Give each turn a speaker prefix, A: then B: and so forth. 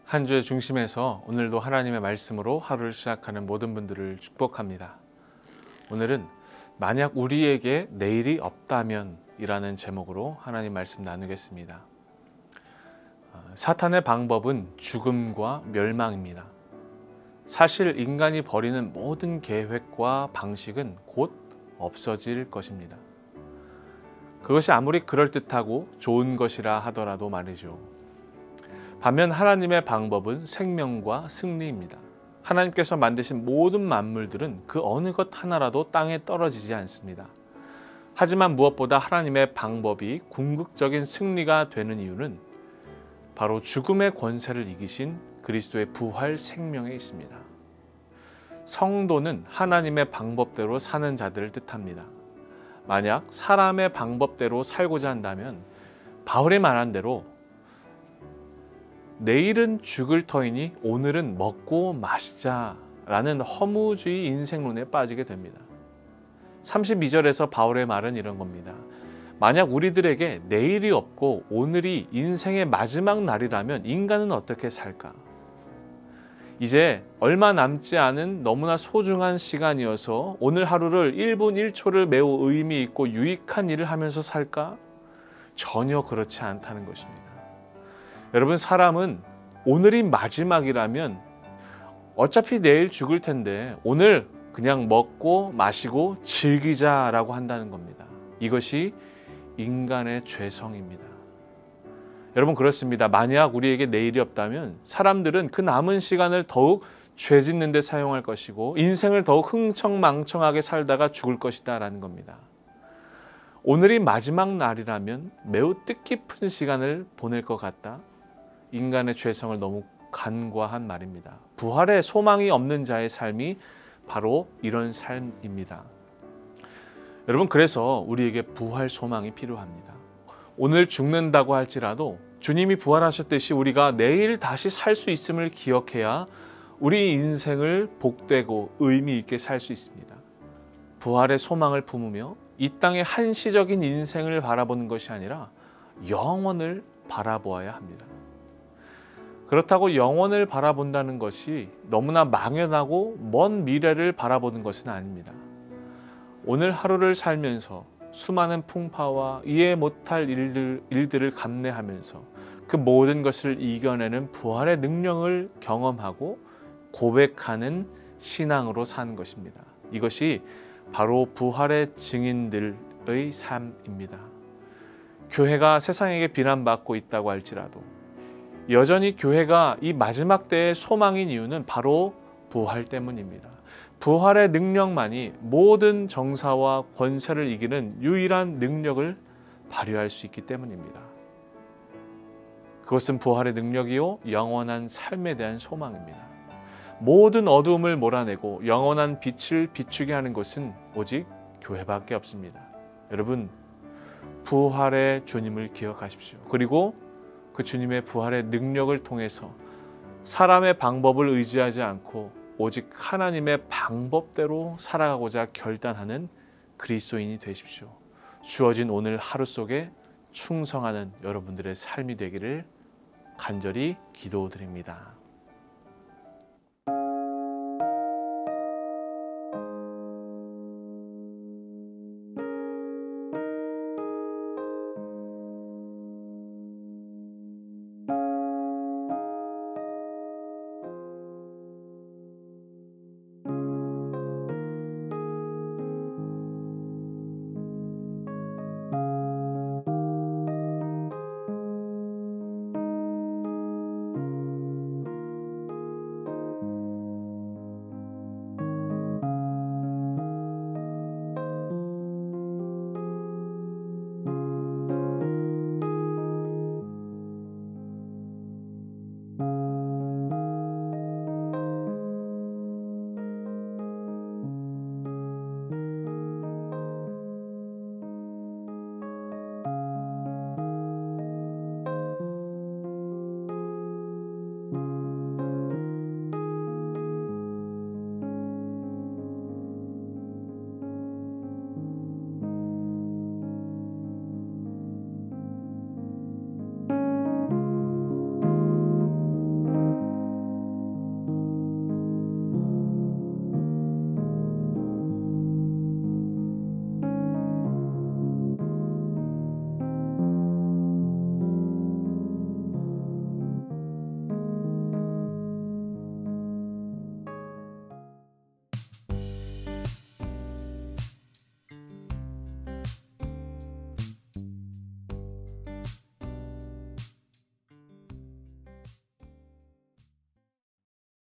A: 한 주의 중심에서 오늘도 하나님의 말씀으로 하루를 시작하는 모든 분들을 축복합니다. 오늘은 만약 우리에게 내일이 없다면 이라는 제목으로 하나님 말씀 나누겠습니다. 사탄의 방법은 죽음과 멸망입니다. 사실 인간이 벌이는 모든 계획과 방식은 곧 없어질 것입니다. 그것이 아무리 그럴듯하고 좋은 것이라 하더라도 말이죠. 반면 하나님의 방법은 생명과 승리입니다. 하나님께서 만드신 모든 만물들은 그 어느 것 하나라도 땅에 떨어지지 않습니다. 하지만 무엇보다 하나님의 방법이 궁극적인 승리가 되는 이유는 바로 죽음의 권세를 이기신 그리스도의 부활 생명에 있습니다. 성도는 하나님의 방법대로 사는 자들을 뜻합니다. 만약 사람의 방법대로 살고자 한다면 바울이 말한 대로 내일은 죽을 터이니 오늘은 먹고 마시자라는 허무주의 인생론에 빠지게 됩니다. 32절에서 바울의 말은 이런 겁니다. 만약 우리들에게 내일이 없고 오늘이 인생의 마지막 날이라면 인간은 어떻게 살까? 이제 얼마 남지 않은 너무나 소중한 시간이어서 오늘 하루를 1분 1초를 매우 의미 있고 유익한 일을 하면서 살까? 전혀 그렇지 않다는 것입니다. 여러분, 사람은 오늘이 마지막이라면 어차피 내일 죽을 텐데 오늘 그냥 먹고 마시고 즐기자라고 한다는 겁니다. 이것이 인간의 죄성입니다. 여러분, 그렇습니다. 만약 우리에게 내일이 없다면 사람들은 그 남은 시간을 더욱 죄 짓는 데 사용할 것이고 인생을 더욱 흥청망청하게 살다가 죽을 것이다 라는 겁니다. 오늘이 마지막 날이라면 매우 뜻깊은 시간을 보낼 것 같다. 인간의 죄성을 너무 간과한 말입니다. 부활의 소망이 없는 자의 삶이 바로 이런 삶입니다. 여러분, 그래서 우리에게 부활 소망이 필요합니다. 오늘 죽는다고 할지라도 주님이 부활하셨듯이 우리가 내일 다시 살 수 있음을 기억해야 우리 인생을 복되고 의미 있게 살 수 있습니다. 부활의 소망을 품으며 이 땅의 한시적인 인생을 바라보는 것이 아니라 영원을 바라보아야 합니다. 그렇다고 영원을 바라본다는 것이 너무나 막연하고 먼 미래를 바라보는 것은 아닙니다. 오늘 하루를 살면서 수많은 풍파와 이해 못할 일들을 감내하면서 그 모든 것을 이겨내는 부활의 능력을 경험하고 고백하는 신앙으로 사는 것입니다. 이것이 바로 부활의 증인들의 삶입니다. 교회가 세상에게 비난받고 있다고 할지라도 여전히 교회가 이 마지막 때의 소망인 이유는 바로 부활 때문입니다. 부활의 능력만이 모든 정사와 권세를 이기는 유일한 능력을 발휘할 수 있기 때문입니다. 그것은 부활의 능력이요 영원한 삶에 대한 소망입니다. 모든 어두움을 몰아내고 영원한 빛을 비추게 하는 것은 오직 교회밖에 없습니다. 여러분, 부활의 주님을 기억하십시오. 그리고 그 주님의 부활의 능력을 통해서 사람의 방법을 의지하지 않고 오직 하나님의 방법대로 살아가고자 결단하는 그리스도인이 되십시오. 주어진 오늘 하루 속에 충성하는 여러분들의 삶이 되기를 간절히 기도드립니다.